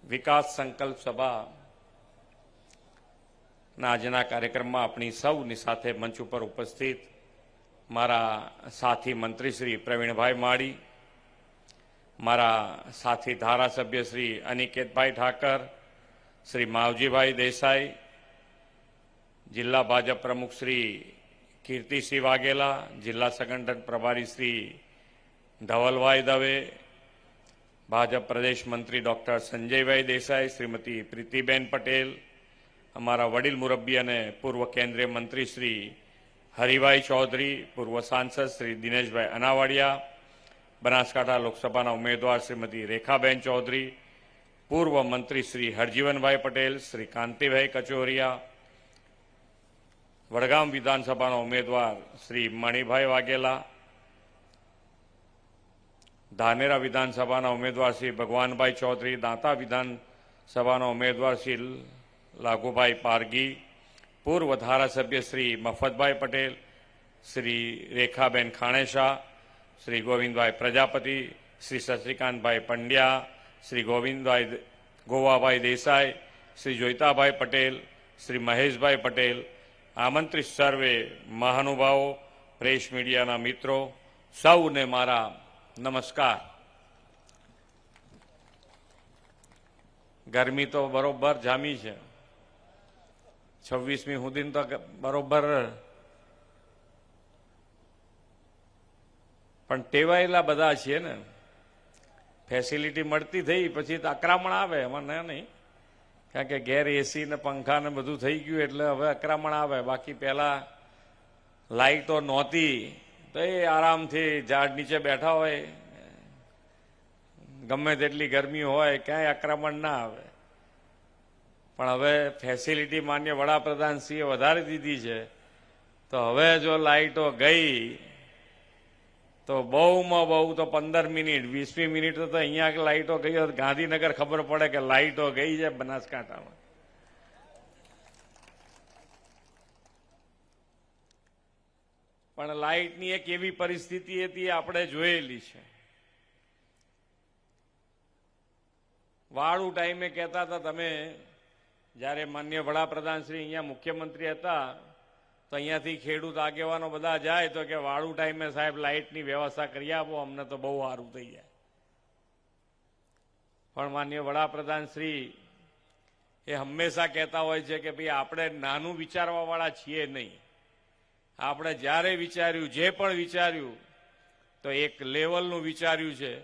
વિકાસ સંકલ્પ સભા ના આજના કાર્યક્રમમાં આપણી સૌની સાથે મંચ ઉપર ઉપસ્થિત મારા સાથી મંત્રી શ્રી પ્રવીણભાઈ માળી, મારા સાથી ધારાસભ્ય શ્રી અનિકેતભાઈ ઠાકર, શ્રી માવજીભાઈ દેસાઈ, જિલ્લા ભાજપ પ્રમુખ શ્રી કીર્તિસિંહ વાઘેલા, જિલ્લા સંગઠન પ્રભારી શ્રી ધવલભાઈ દવે, ભાજપ પ્રદેશ મંત્રી ડોક્ટર સંજયભાઈ દેસાઈ, શ્રીમતી પ્રીતિબેન પટેલ, અમારા વડીલ મુરબ્બી અને પૂર્વ કેન્દ્રીય મંત્રી શ્રી હરિભાઈ ચૌધરી, પૂર્વ સાંસદ શ્રી દિનેશભાઈ અનાવાડિયા, બનાસકાંઠા લોકસભાના ઉમેદવાર શ્રીમતી રેખાબેન ચૌધરી, પૂર્વ મંત્રી શ્રી હરજીવનભાઈ પટેલ, શ્રી કાંતિભાઈ કચોરિયા, વડગામ વિધાનસભાના ઉમેદવાર શ્રી મણિભાઈ વાઘેલા, ધાનેરા વિધાનસભાના ઉમેદવાર શ્રી ભગવાનભાઈ ચૌધરી, દાંતા વિધાનસભાના ઉમેદવાર શ્રી લાઘુભાઈ પારગી, પૂર્વ ધારાસભ્ય શ્રી મફતભાઈ પટેલ, શ્રી રેખાબેન ખાણેશા, શ્રી ગોવિંદભાઈ પ્રજાપતિ, શ્રી શશિકાંતભાઈ પંડ્યા, શ્રી ગોવાભાઈ દેસાઈ, શ્રી જોઈતાભાઈ પટેલ, શ્રી મહેશભાઈ પટેલ, આમંત્રિત સર્વે મહાનુભાવો, પ્રેસ મીડિયાના મિત્રો, સૌને મારા નમસ્કાર. ગરમી તો બરોબર જામી છે. 26મી સુધી તો બરોબર, પણ ટેવાયેલા બધા છીએ ને. ફેસિલિટી મળતી થઈ પછી તો આક્રમણ આવે, એમાં નહીં, કારણ કે ઘેર એસી ને પંખા ને બધું થઈ ગયું એટલે હવે આક્રમણ આવે. બાકી પહેલા લાઈટો નહોતી તો એ આરામથી ઝાડ નીચે બેઠા હોય, ગમે તેટલી ગરમી હોય, ક્યાંય આક્રમણ ના આવે. પણ હવે ફેસિલિટી માન્ય વડાપ્રધાનશ્રીએ વધારી દીધી છે, તો હવે જો લાઈટો ગઈ તો બહુમાં બહુ તો 15 મિનિટ, 20મી મિનિટ તો અહીંયા લાઈટો ગઈ હોય ગાંધીનગર ખબર પડે કે લાઈટો ગઈ છે બનાસકાંઠામાં. પણ લાઇટની એક એવી પરિસ્થિતિ હતી આપણે જોયેલી છે. વાળું ટાઈમે કહેતા હતા તમે, જ્યારે માન્ય વડાપ્રધાન શ્રી અહીંયા મુખ્યમંત્રી હતા તો અહીંયાથી ખેડૂત આગેવાનો બધા જાય તો કે વાળું ટાઈમે સાહેબ લાઇટની વ્યવસ્થા કરી આપો, અમને તો બહુ સારું થઈ જાય. પણ માન્ય વડાપ્રધાન શ્રી એ હંમેશા કહેતા હોય છે કે ભાઈ આપણે નાનું વિચારવા વાળા છીએ નહીં. આપણે જ્યારે વિચાર્યું, જે પણ વિચાર્યું તો એક લેવલનું વિચાર્યું છે,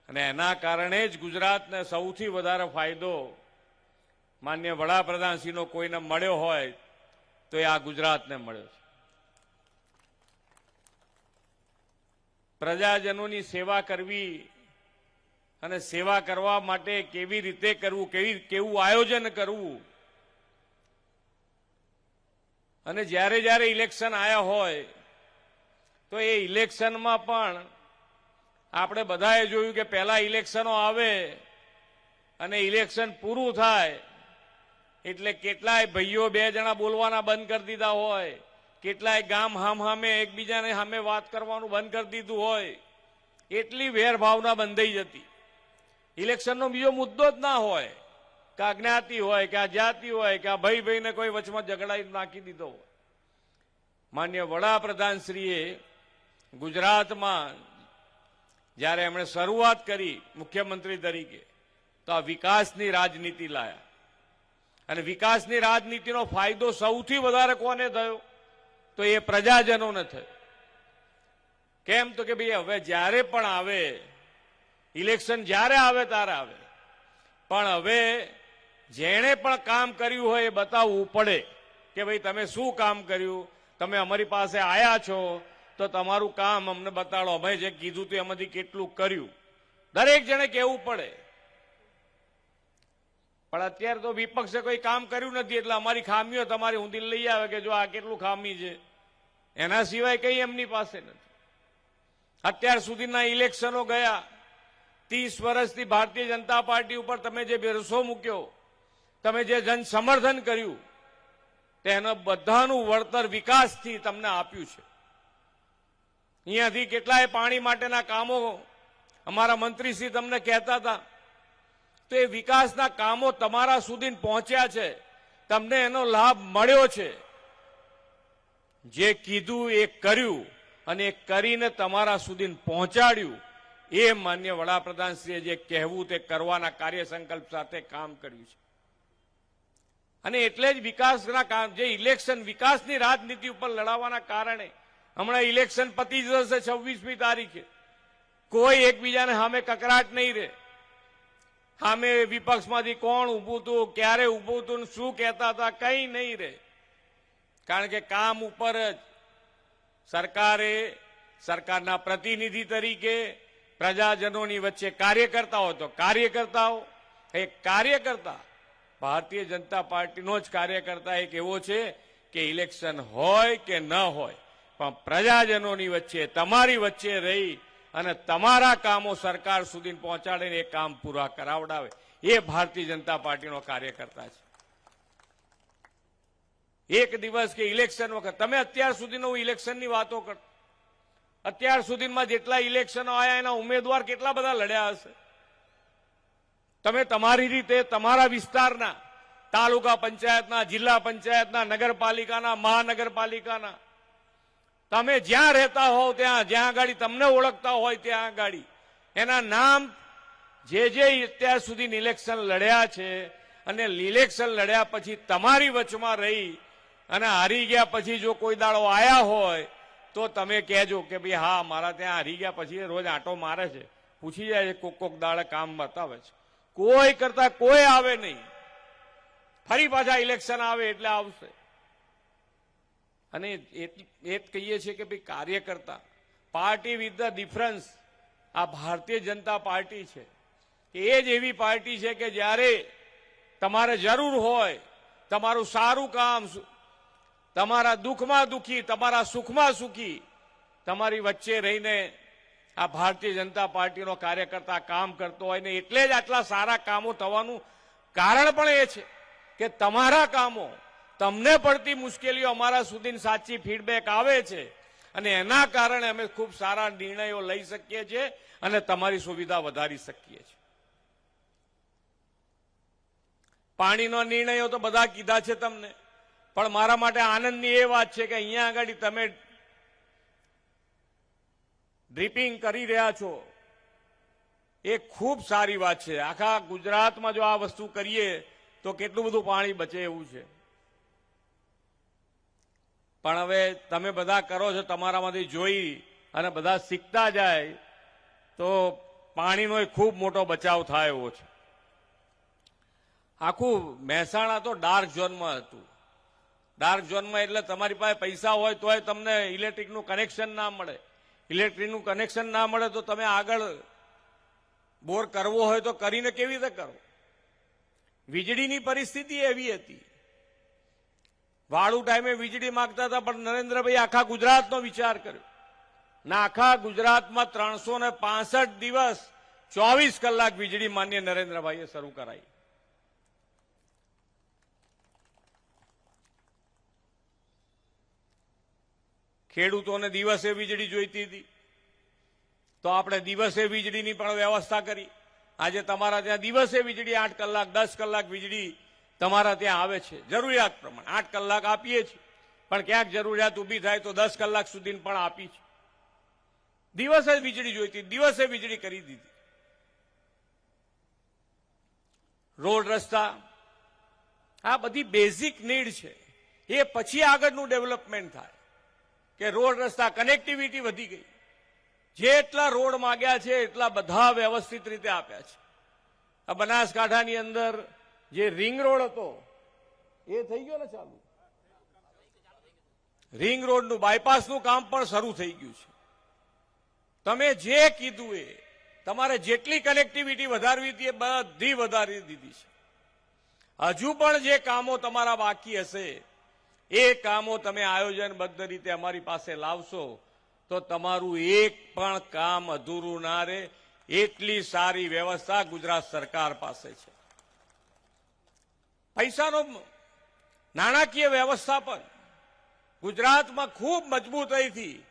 અને એના કારણે જ ગુજરાતને સૌથી વધારે ફાયદો માન્ય વડાપ્રધાનશ્રીનો કોઈને મળ્યો હોય તો એ આ ગુજરાતને મળ્યો છે. પ્રજાજનોની સેવા કરવી અને સેવા કરવા માટે કેવી રીતે કરવું, કેવું આયોજન કરવું, અને જ્યારે જ્યારે ઇલેક્શન આવ્યા હોય તો એ ઇલેક્શનમાં પણ આપણે બધાએ જોયું કે પહેલા ઇલેક્શનો આવે અને ઇલેક્શન પૂરું થાય એટલે કેટલાય ભાઈઓ બે જણા બોલવાના બંધ કરી દીધા હોય, કેટલાય ગામ હામે એકબીજાને સામે વાત કરવાનું બંધ કરી દીધું હોય, એટલી વેરભાવના બંધાઈ જતી. ઇલેક્શનનો બીજો મુદ્દો જ ના હોય કે આ જ્ઞાતિ હોય કે આ જાતિ હોય કે આ ભાઈને કોઈ વચમાં ઝઘડાઈ નાખી દીધો હોય. માન્ય વડાપ્રધાનશ્રીએ ગુજરાતમાં જ્યારે એમણે શરૂઆત કરી મુખ્યમંત્રી તરીકે તો આ વિકાસની રાજનીતિ લાયા, અને વિકાસની રાજનીતિનો ફાયદો સૌથી વધારે કોને થયો તો એ પ્રજાજનોને થયો. કેમ તો કે ભાઈ હવે જ્યારે પણ આવે ઇલેક્શન, જ્યારે આવે ત્યારે આવે, પણ હવે જેણે પણ કામ કર્યું હોય એ બતાવવું પડે કે ભાઈ તમે શું કામ કર્યું, તમે અમારી પાસે આવ્યા છો તો તમારું કામ અમને બતાડો, અમે જે કીધું હતું એમાંથી કેટલું કર્યું, દરેક જણે કહેવું પડે. પણ અત્યારે તો વિપક્ષે કોઈ કામ કર્યું નથી એટલે અમારી ખામીઓ તમારી ઊંધી લઈ આવે કે જો આ કેટલું ખામી છે, એના સિવાય કઈ એમની પાસે નથી. અત્યાર સુધીના ઇલેક્શનો ગયા, 30 વર્ષથી ભારતીય જનતા પાર્ટી ઉપર તમે જે ભરોસો મૂક્યો, તમે જે જન સમર્થન કર્યું, તેનું બધાનું વળતર વિકાસથી તમને આપ્યું છે. અહીંયાથી કેટલાય પાણી માટેના કામો અમારા મંત્રીશ્રી તમને કહેતા હતા તો એ વિકાસના કામો તમારા સુધી પહોંચ્યા છે, તમને એનો લાભ મળ્યો છે. જે કીધું એ કર્યું અને એ કરીને તમારા સુધી પહોંચાડ્યું, એ માન્ય વડાપ્રધાનશ્રીએ જે કહેવું તે કરવાના કાર્ય સંકલ્પ સાથે કામ કર્યું છે. અને એટલે જ વિકાસના કામ, જે ઇલેક્શન વિકાસની રાજનીતિ ઉપર લડાવવાના કારણે હમણાં ઇલેક્શન પતી જશે 26મી તારીખે, કોઈ એકબીજાને સામે કકરાટ નહીં રહે. સામે વિપક્ષમાંથી કોણ ઊભું હતું, ક્યારે ઊભું હતું, શું કહેતા હતા, કંઈ નહીં રહે. કારણ કે કામ ઉપર જ સરકારે, સરકારના પ્રતિનિધિ તરીકે પ્રજાજનોની વચ્ચે કાર્યકર્તાઓ, તો કાર્યકર્તાઓ, એક કાર્યકર્તા ભારતીય જનતા પાર્ટીનો જ કાર્યકર્તા એક એવો છે કે ઇલેક્શન હોય કે ન હોય, પણ પ્રજાજનોની વચ્ચે, તમારી વચ્ચે રહી અને તમારા કામો સરકાર સુધી પહોંચાડીને એ કામ પૂરા કરાવડાવે, એ ભારતીય જનતા પાર્ટીનો કાર્યકર્તા છે. એક દિવસ કે ઇલેક્શન વખત તમે અત્યાર સુધીનો ઇલેક્શનની વાતો કર, અત્યાર સુધીમાં જેટલા ઇલેક્શનો આવ્યા એના ઉમેદવાર કેટલા બધા લડ્યા હશે. તમે તમારી રીતે તમારા વિસ્તારના તાલુકા પંચાયતના, જિલ્લા પંચાયતના, નગરપાલિકાના, મહાનગરપાલિકાના, તમે જ્યાં રહેતા હોવ ત્યાં, જ્યાં આગળ તમને ઓળખતા હોય ત્યાં આગળ એના નામ જે અત્યાર સુધી ઇલેક્શન લડ્યા છે, અને ઇલેક્શન લડ્યા પછી તમારી વચમાં રહી અને હારી ગયા પછી જો કોઈ દાડો આયા હોય તો તમે કહેજો કે ભાઈ હા, મારા ત્યાં હારી ગયા પછી રોજ આંટો મારે છે, પૂછી જાય છે, કોક દાડે કામ બતાવે છે. કોઈ કરતા કોઈ આવે નહીં, ફરી પાછા ઇલેક્શન આવે એટલે આવશે. અને એ કહીએ છીએ કે ભાઈ કાર્યકર્તા, પાર્ટી વિથ ધ ડિફરન્સ, આ ભારતીય જનતા પાર્ટી છે એ જ એવી પાર્ટી છે કે જ્યારે તમારે જરૂર હોય, તમારું સારું કામ, તમારા દુઃખમાં દુઃખી, તમારા સુખમાં સુખી, તમારી વચ્ચે રહીને આ ભારતીય જનતા પાર્ટીનો કાર્યકર્તા કામ કરતો હોય ને. એટલે જ આટલા સારા કામો થવાનું કારણ પણ એ છે કે તમારા કામો, તમને પડતી મુશ્કેલીઓ અમારા સુધી સાચી ફીડબેક આવે છે અને એના કારણે અમે ખૂબ સારા નિર્ણયો લઈ શકીએ છીએ અને તમારી સુવિધા વધારી શકીએ છીએ. પાણીનો નિર્ણયો તો બધા કીધા છે તમને, પણ મારા માટે આનંદની એ વાત છે કે અહીંયા આગળ તમે ડ્રીપિંગ કરી રહ્યા છો, એ ખૂબ સારી વાત છે. આખા ગુજરાતમાં જો આ વસ્તુ કરીએ તો કેટલું બધું પાણી બચે એવું છે. પણ હવે તમે બધા કરો છો, તમારામાંથી જોઈ અને બધા શીખતા જાય તો પાણીનો ખૂબ મોટો બચાવ થાય એવો છે. આખું મહેસાણા તો ડાર્ક ઝોનમાં હતું. ડાર્ક ઝોનમાં એટલે તમારી પાસે પૈસા હોય તોય તમને ઇલેક્ટ્રિકનું કનેક્શન ના મળે. ઇલેક્ટ્રિકનું કનેક્શન ના મળે તો તમે આગળ બોર કરવો હોય તો કરીને કેવી રીતે કરો. વીજળીની પરિસ્થિતિ એવી હતી, વાળું ટાઈમે વીજળી માંગતા હતા, પણ નરેન્દ્રભાઈ આખા ગુજરાતનો વિચાર કર્યો ના, આખા ગુજરાતમાં 365 દિવસ 24 કલાક વીજળી માન્ય નરેન્દ્રભાઈએ શરૂ કરાઈ. ખેડૂતોને દિવસે વીજળી જોઈતી હતી તો આપણે દિવસે વીજળીની પણ વ્યવસ્થા કરી. આજે તમારા ત્યાં દિવસે વીજળી 8 કલાક 10 કલાક વીજળી તમારા ત્યાં આવે છે, જરૂરિયાત પ્રમાણે 8 કલાક આપીએ છીએ, પણ ક્યાંક જરૂરિયાત ઊભી થાય તો 10 કલાક સુધી પણ આપી છે. દિવસે વીજળી જોઈતી, દિવસે વીજળી કરી દીધી. રોડ રસ્તા, આ બધી બેઝિક નીડ છે. એ પછી આગળનું ડેવલપમેન્ટ થાય કે રોડ રસ્તા, કનેક્ટિવિટી વધી ગઈ. જેટલા રોડ માંગ્યા છે એટલા બધા વ્યવસ્થિત રીતે આપ્યા છે. આ બનાસકાંઠાની અંદર જે રિંગ રોડ હતો એ થઈ ગયો ને ચાલુ. રિંગ રોડનું, બાયપાસનું કામ પણ શરૂ થઈ ગયું છે. તમે જે કીધું એ, તમારે જેટલી કનેક્ટિવિટી વધારવી હતી એ બધી વધારી દીધી છે. હજુ પણ જે કામો તમારા બાકી હશે એ કામો તમે આયોજનબદ્ધ રીતે અમારી પાસે લાવશો તો તમારું એક પણ કામ અધૂરું ના રહે. એટલી સારી વ્યવસ્થા ગુજરાત સરકાર પાસે છે. પૈસાનો, નાણાકીય વ્યવસ્થાપન ગુજરાતમાં ખૂબ મજબૂતાઈથી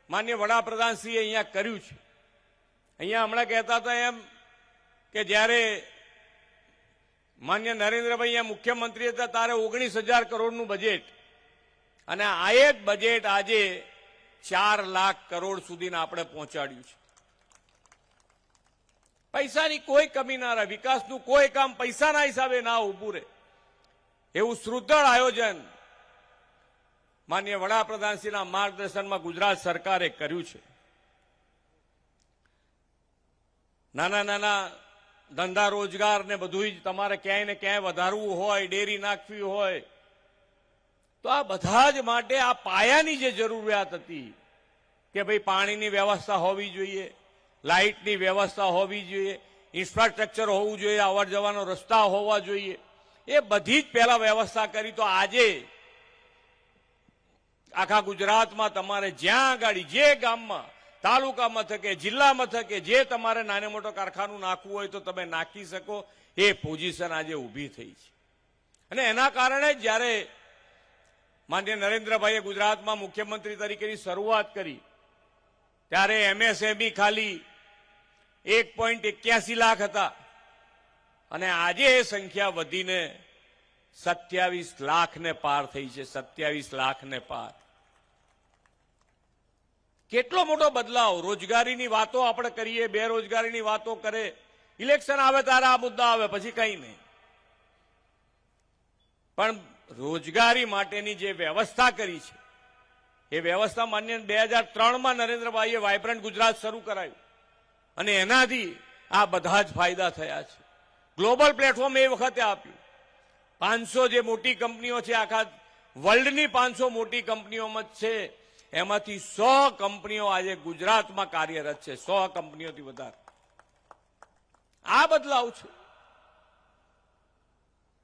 માન્ય વડાપ્રધાનશ્રીએ અહીંયા કર્યું છે. અહીંયા હમણાં કહેતા હતા એમ કે જ્યારે માન્ય નરેન્દ્રભાઈ અહીંયા મુખ્યમંત્રી હતા ત્યારે 19,000 કરોડનું બજેટ, અને આ જ બજેટ આજે 4 લાખ કરોડ સુધીને આપણે પહોંચાડ્યું છે. પૈસાની કોઈ કમી ના રહે, વિકાસનું કોઈ કામ પૈસાના હિસાબે ના ઊભું રહે, એવું સુદૃઢ આયોજન માનનીય વડાપ્રધાનશ્રીના માર્ગદર્શનમાં ગુજરાત સરકારે કર્યું છે. નાના નાના ધંધા રોજગાર ને બધું જ તમારે ક્યાંય ને ક્યાંય વધારવું હોય, ડેરી નાખવી હોય, તો આ બધા જ માટે આ પાયાની જે જરૂરિયાત હતી કે ભાઈ પાણીની વ્યવસ્થા હોવી જોઈએ, લાઇટની વ્યવસ્થા હોવી જોઈએ, ઇન્ફ્રાસ્ટ્રક્ચર હોવું જોઈએ, અવર જવાનો રસ્તા હોવા જોઈએ, એ બધી જ પહેલા વ્યવસ્થા કરી. તો આજે આખા ગુજરાતમાં તમારે જ્યાં આગળ જે ગામમાં, તાલુકા મથકે, જિલ્લા મથકે જે તમારે નાને મોટો કારખાનું નાખવું હોય તો તમે નાખી શકો, એ પોઝિશન આજે ઊભી થઈ છે. અને એના કારણે જ્યારે માનનીય નરેન્દ્રભાઈએ ગુજરાતમાં મુખ્યમંત્રી તરીકેની શરૂઆત કરી ત્યારે એમએસએમઈ ખાલી 1.81 લાખ હતા, અને આજે એ સંખ્યા વધીને 27 લાખને પાર થઈ છે. 27 લાખને પાર. કેટલો મોટો બદલાવ. રોજગારીની વાતો આપણે કરીએ, બેરોજગારીની વાતો કરે, ઇલેક્શન આવે ત્યારે આ મુદ્દા આવે, પછી કઈ નહીં. પણ રોજગારી માટેની જે વ્યવસ્થા કરી છે એ વ્યવસ્થા માન્ય 2003માં નરેન્દ્રભાઈએ વાઇબ્રન્ટ ગુજરાત શરૂ કરાયું, અને એનાથી આ બધા જ ફાયદા થયા છે. ગ્લોબલ પ્લેટફોર્મ એ વખતે આપ્યું. 500 જે મોટી કંપનીઓ છે, આખા વર્લ્ડની 500 મોટી કંપનીઓમાં છે, એમાંથી 100 કંપનીઓ આજે ગુજરાતમાં કાર્યરત છે. 100 કંપનીઓથી વધારે. આ બદલાવ છે.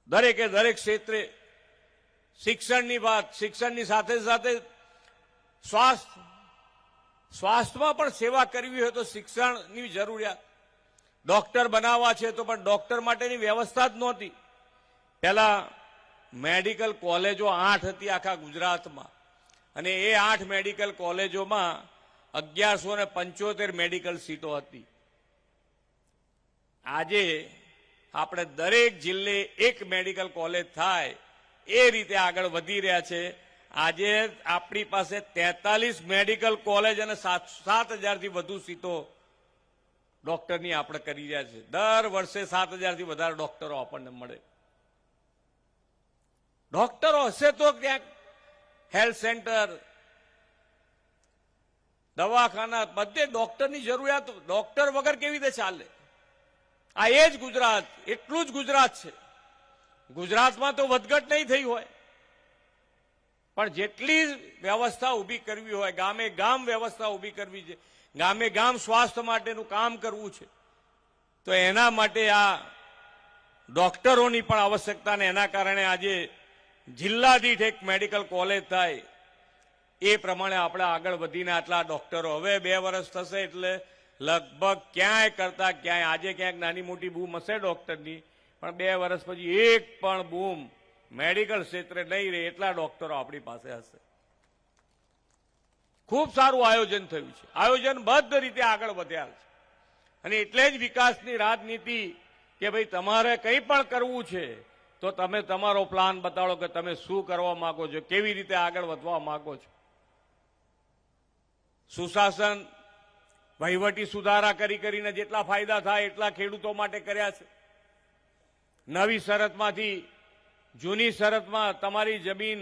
દરેકે દરેક ક્ષેત્રે શિક્ષણની વાત, શિક્ષણની સાથે સાથે સ્વાસ્થ્યમાં પણ સેવા કરવી હોય તો શિક્ષણની જરૂરિયાત. ડોક્ટર બનાવવા છે તો પણ ડોક્ટર માટેની વ્યવસ્થા જ નહોતી. પહેલા મેડિકલ કોલેજો 8 હતી આખા ગુજરાતમાં, અને એ 8 મેડિકલ કોલેજોમાં 1175 મેડિકલ સીટો હતી. આજે આપણે દરેક જિલ્લે એક મેડિકલ કોલેજ થાય એ રીતે આગળ વધી રહ્યા છે. આજે આપણી પાસે 43 મેડિકલ કોલેજ અને 7,000થી વધુ સીટો ડોક્ટરની આપણે કરી રહ્યા છે. દર વર્ષે 7,000થી વધારે ડોક્ટરો આપણને મળે. ડોક્ટરો હશે તો ક્યાંક હેલ્થ સેન્ટર, દવાખાના, બધે ડોક્ટરની જરૂરિયાત. ડોક્ટર વગર કેવી રીતે ચાલે? આ એ જ ગુજરાત, એટલું જ ગુજરાત છે. ગુજરાતમાં તો વધઘટ નહીં થઈ હોય, પણ જેટલી વ્યવસ્થા ઊભી કરવી હોય, ગામે ગામ વ્યવસ્થા ઊભી કરવી છે, ગામે ગામ સ્વાસ્થ્ય માટેનું કામ કરવું છે, તો એના માટે આ ડોક્ટરોની પણ આવશ્યકતા, ને એના કારણે આજે જિલ્લા દીઠ એક મેડિકલ કોલેજ થાય એ પ્રમાણે આપણે આગળ વધીને આટલા ડોક્ટરો. હવે 2 વર્ષ થશે એટલે લગભગ ક્યાંય કરતા ક્યાંય, આજે ક્યાંક નાની મોટી બૂમ હશે ડોક્ટરની, પણ 2 વર્ષ પછી એક પણ બૂમ મેડિકલ ક્ષેત્રે નહીં રહે એટલા ડોક્ટરો આપણી પાસે હશે. ખૂબ સારું આયોજન થયું છે. આયોજનબદ્ધ રીતે આગળ વધ્યા છે. અને એટલે જ વિકાસની રાજનીતિ કે ભાઈ તમારે કંઈ પણ કરવું છે તો તમે તમારો પ્લાન બતાડો કે તમે શું કરવા માંગો છો, કેવી રીતે આગળ વધવા માંગો છો. સુશાસન, વહીવટી સુધારા કરીને જેટલા ફાયદા થાય એટલા ખેડૂતો માટે કર્યા છે. નવી શરતમાંથી જૂની શરતમાં તમારી જમીન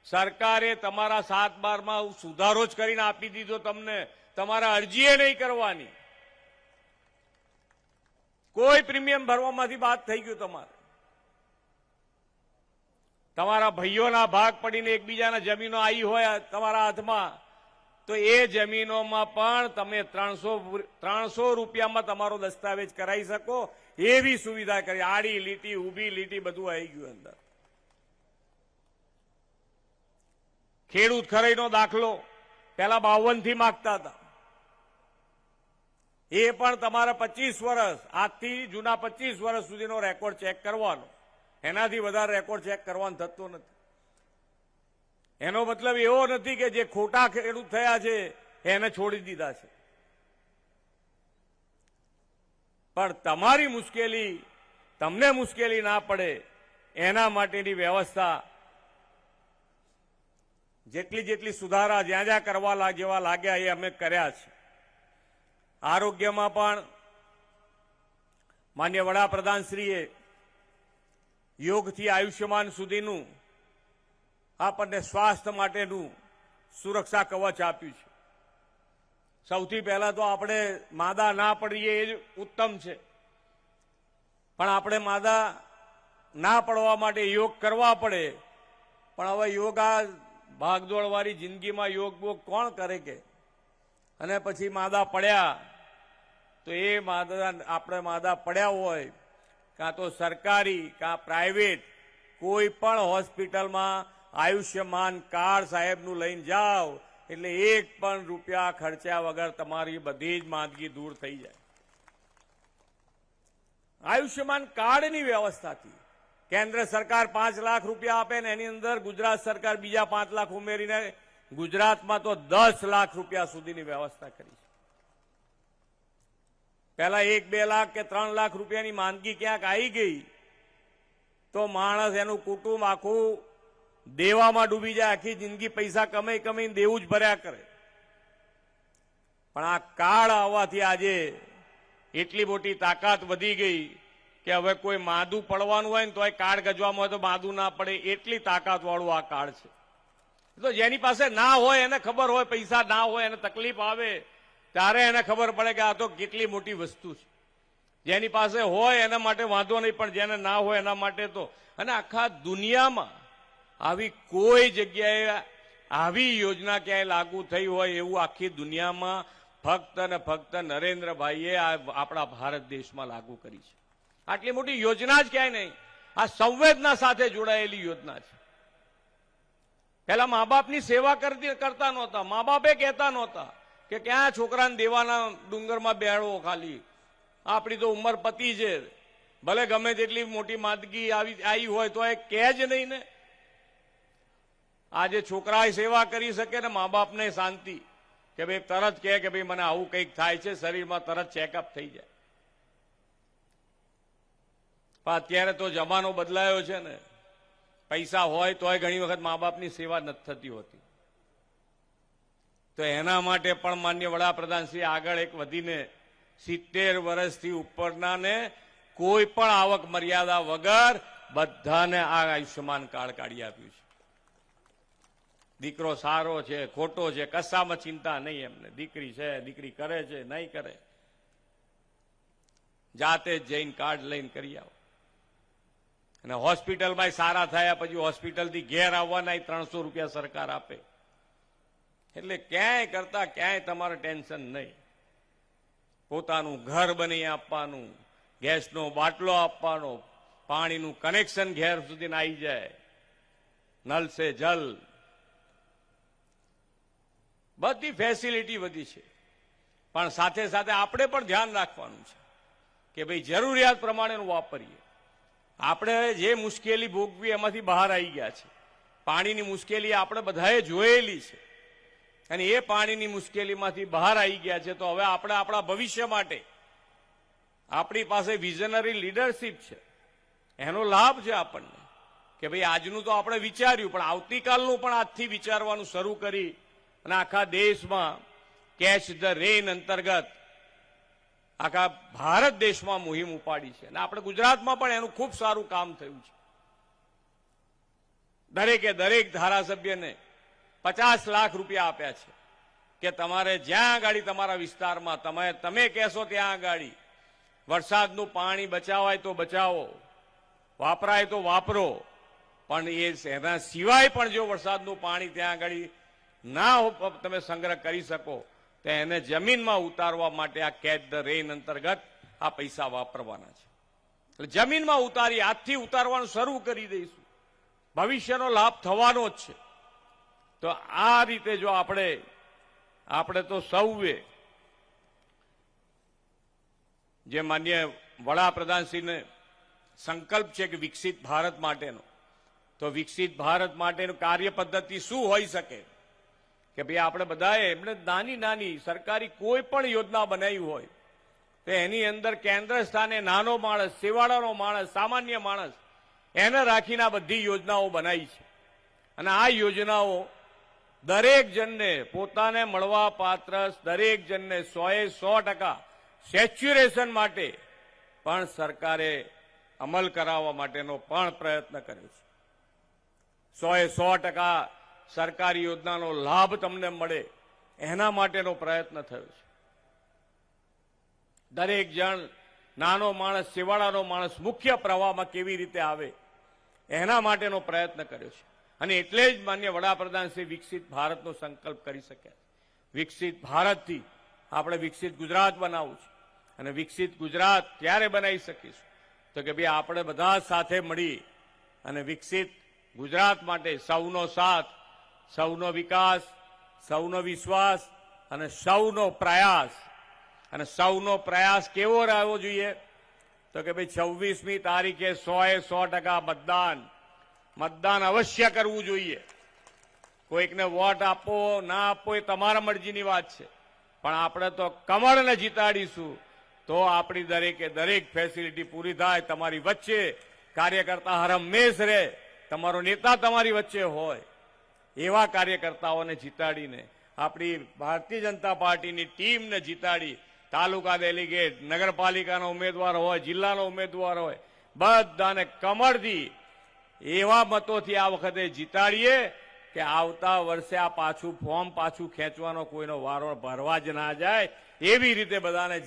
સરકારે તમારા 7/12માં સુધારો જ કરીને આપી દીધો તમને. તમારા અરજીએ નહીં કરવાની. કોઈ પ્રીમિયમ ભરવામાંથી બાદ થઈ ગયું તમારે. તમારા ભાઈઓના ભાગ પડીને એકબીજાના જમીનો આવી હોય તમારા હાથમાં, તો એ જમીનોમાં પણ તમે 300 રૂપિયામાં તમારો દસ્તાવેજ કરાવી શકો એવી સુવિધા કરી. આડી લીટી, ઊભી લીટી બધું આવી ગયું અંદર. ખેડૂત ખરાઈનો દાખલો પહેલા 52 થી માંગતા હતા, એ પણ તમારા 25 વર્ષ, આજથી જૂના 25 વર્ષ સુધીનો રેકોર્ડ ચેક કરવાનો. એનાથી વધારે રેકોર્ડ ચેક કરવાનો થતો નથી. એનો મતલબ એવો નથી કે જે ખોટા ખેડૂત થયા છે એને છોડી દીધા છે, પણ તમારી મુશ્કેલી તમને મુશ્કેલી ના પડે એના માટેની વ્યવસ્થા જેટલી સુધારા જ્યાં જ્યાં કરવા જેવા લાગ્યા એ અમે કર્યા છે. આરોગ્યમાં પણ માન્ય વડાપ્રધાનશ્રીએ યોગથી આયુષ્યમાન સુધીનું આપણને સ્વાસ્થ્ય માટેનું સુરક્ષા કવચ આપ્યું છે. સૌથી પહેલા તો આપણે માદા ના પડીએ એ જ ઉત્તમ છે, પણ આપણે માદા ના પડવા માટે યોગ કરવા પડે. પણ હવે યોગા ભાગદોડવાળી જિંદગીમાં યોગ બોગ કોણ કરે કે? અને પછી માદા પડ્યા તો એ આપણે માદા પડ્યા હોય કાં તો સરકારી કાં પ્રાઇવેટ કોઈ પણ હોસ્પિટલમાં આયુષ્યમાન કાર્ડ સાહેબનું લઈને જાઓ એટલે એક પણ રૂપિયા ખર્ચ્યા વગર તમારી બધી જ માંદગી દૂર થઈ જાય. આયુષ્યમાન કાર્ડની વ્યવસ્થાથી કેન્દ્ર સરકાર 5 લાખ રૂપિયા આપે ને એની અંદર ગુજરાત સરકાર બીજા 5 લાખ ઉમેરીને ગુજરાતમાં તો 10 લાખ રૂપિયા સુધીની વ્યવસ્થા કરી છે. પહેલા 1-2 લાખ કે 3 લાખ રૂપિયાની માંદગી ક્યાંક આવી ગઈ તો માણસ એનું કુટુંબ આખું દેવામાં ડૂબી જાય, આખી જિંદગી પૈસા કમાઈને દેવું જ ભર્યા કરે. પણ આ કાર્ડ આવવાથી આજે એટલી મોટી તાકાત વધી ગઈ કે હવે કોઈ માદું પડવાનું હોય ને તો કાર્ડ ગજવામાં હોય તો માદું ના પડે એટલી તાકાત વાળું આ કાર્ડ છે. તો જેની પાસે ના હોય એને ખબર હોય, પૈસા ના હોય એને તકલીફ આવે ત્યારે એને ખબર પડે કે આ તો કેટલી મોટી વસ્તુ છે. જેની પાસે હોય એના માટે વાંધો નહીં, પણ જેને ના હોય એના માટે તો. અને આખા દુનિયામાં આવી કોઈ જગ્યાએ આવી યોજના ક્યાંય લાગુ થઈ હોય એવું આખી દુનિયામાં ફક્ત ને ફક્ત નરેન્દ્રભાઈએ આપણા ભારત દેશમાં લાગુ કરી છે. આટલી મોટી યોજના જ ક્યાંય નહીં. આ સંવેદના સાથે જોડાયેલી યોજના છે. પેલા મા બાપની સેવા કરતા નહોતા, મા બાપે કહેતા નહોતા કે ક્યાં છોકરાને દેવાના ડુંગરમાં બેડવો, ખાલી આપણી તો ઉંમર પતી છે, ભલે ગમે તેટલી મોટી માંદગી આવી હોય તો એ કહે જ નહીં ને. આજે છોકરાએ સેવા કરી શકે ને મા બાપને શાંતિ કે ભાઈ તરત કહે કે ભાઈ મને આવું કંઈક થાય છે, શરીરમાં તરત ચેકઅપ થઈ જાય. પણ અત્યારે તો જમાનો બદલાયો છે ને, પૈસા હોય તોય ઘણી વખત મા બાપની સેવા નથી થતી હોતી. તો એના માટે પણ માન્ય વડાપ્રધાનશ્રી આગળ એક વધીને 70 વર્ષથી ઉપરનાને કોઈ પણ આવક મર્યાદા વગર બધાને આ આયુષ્યમાન કાર્ડ કાઢી આપ્યું છે. દીકરો સારો છે ખોટો છે કશામાં ચિંતા નહીં એમને. દીકરી છે, દીકરી કરે છે નહીં કરે, જાતે જ જઈને કાર્ડ લઈને કરી આવો. અને હોસ્પિટલમાં સારા થયા પછી હોસ્પિટલથી ઘેર આવવાના 300 રૂપિયા સરકાર આપે. એટલે ક્યાંય કરતા ક્યાંય તમારે ટેન્શન નહીં. પોતાનું ઘર બની આપવાનું, ગેસનો બાટલો આપવાનો, પાણીનું કનેક્શન ઘેર સુધી આવી જાય, નલ સે જલ, બધી ફેસિલિટી વધી છે. પણ સાથે સાથે આપણે પણ ધ્યાન રાખવાનું છે કે ભાઈ જરૂરિયાત પ્રમાણેનું વાપરીએ. આપણે જે મુશ્કેલી ભોગવી એમાંથી બહાર આવી ગયા છે. પાણીની મુશ્કેલી આપણે બધાએ જોયેલી છે અને એ પાણીની મુશ્કેલીમાંથી બહાર આવી ગયા છે. તો હવે આપણે આપણા ભવિષ્ય માટે આપણી પાસે વિઝનરી લીડરશીપ છે, એનો લાભ છે આપણને કે ભાઈ આજનું તો આપણે વિચાર્યું પણ આવતીકાલનું પણ આજથી વિચારવાનું શરૂ કરી અને આખા દેશમાં કેચ ધ રેન અંતર્ગત આખા ભારત દેશમાં મુહિમ ઉપાડી છે. અને આપણે ગુજરાતમાં પણ એનું ખૂબ સારું કામ થયું છે. દરેક ધારાસભ્યને 50 લાખ રૂપિયા આપ્યા છે કે તમારે જ્યાં આગાડી તમારા વિસ્તારમાં તમે કહેશો ત્યાં આગાડી વરસાદનું પાણી બચાવાય તો બચાવો, વાપરાય તો વાપરો. પણ એના સિવાય પણ જો વરસાદનું પાણી ત્યાં આગાડી ના તમે સંગ્રહ કરી શકો તો એને જમીનમાં ઉતારવા માટે આ કેચ ધ રેન અંતર્ગત આ પૈસા વાપરવાના છે. એટલે જમીનમાં ઉતારી આજથી ઉતારવાનું શરૂ કરી દઈશું. ભવિષ્યનો લાભ થવાનો જ છે. તો આ રીતે જો આપણે તો સૌએ જે માન્ય વડાપ્રધાનશ્રીને સંકલ્પ છે કે વિકસિત ભારત માટેનો, તો વિકસિત ભારત માટેનું કાર્ય પદ્ધતિ શું હોઈ શકે કે ભાઈ આપણે બધાએ એમને નાની સરકારી કોઈ પણ યોજના બનાવી હોય તો એની અંદર કેન્દ્ર સ્થાને નાનો માણસ, સેવાળાનો માણસ, સામાન્ય માણસ એને રાખીને આ બધી યોજનાઓ બનાવી છે. અને આ યોજનાઓ દરેક જણને પોતાને મળવા પાત્ર દરેક જણને 100% સેચ્યુરેશન માટે પણ સરકારે અમલ કરાવવા માટેનો પણ પ્રયત્ન કર્યો છે. 100% સરકારી યોજનાનો લાભ તમને મળે એના માટેનો પ્રયત્ન થયો છે. દરેક જણ, નાનો માણસ, સેવાળાનો માણસ મુખ્ય પ્રવાહમાં કેવી રીતે આવે એના માટેનો પ્રયત્ન કર્યો છે. અને એટલે જ માન્ય વડાપ્રધાન શ્રી વિકસિત ભારતનો સંકલ્પ કરી શક્યા. વિકસિત ભારતથી આપણે વિકસિત ગુજરાત બનાવવું છે. અને વિકસિત ગુજરાત ત્યારે બનાવી શકીશું તો કે ભાઈ આપણે બધા સાથે મળી અને વિકસિત ગુજરાત માટે સૌનો સાથ, સૌનો વિકાસ, સૌનો વિશ્વાસ અને સૌનો પ્રયાસ. અને સૌનો પ્રયાસ કેવો રહેવો જોઈએ તો કે ભાઈ 26મી તારીખે 100% મતદાન અવશ્ય કરવું જોઈએ. કોઈકને વોટ આપો ના આપો એ તમારા મરજીની વાત છે, પણ આપણે તો કમળને જીતાડીશું તો આપણી દરેકે દરેક ફેસિલિટી પૂરી થાય. તમારી વચ્ચે કાર્યકર્તા હરમેશ રહે, તમારો નેતા તમારી વચ્ચે હોય એવા કાર્યકર્તાઓને જીતાડીને આપણી ભારતીય જનતા પાર્ટીની ટીમને જીતાડી તાલુકા ડેલિગેટ, નગરપાલિકાના ઉમેદવાર હોય, જિલ્લાનો ઉમેદવાર હોય, બધાને કમળથી એવા મતોથી આ વખતે જીતાડીએ કે આવતા વર્ષે આ ફોર્મ પાછું ખેંચવાનો કોઈનો વારો ભરવા જ ના જાય એવી રીતે બધાને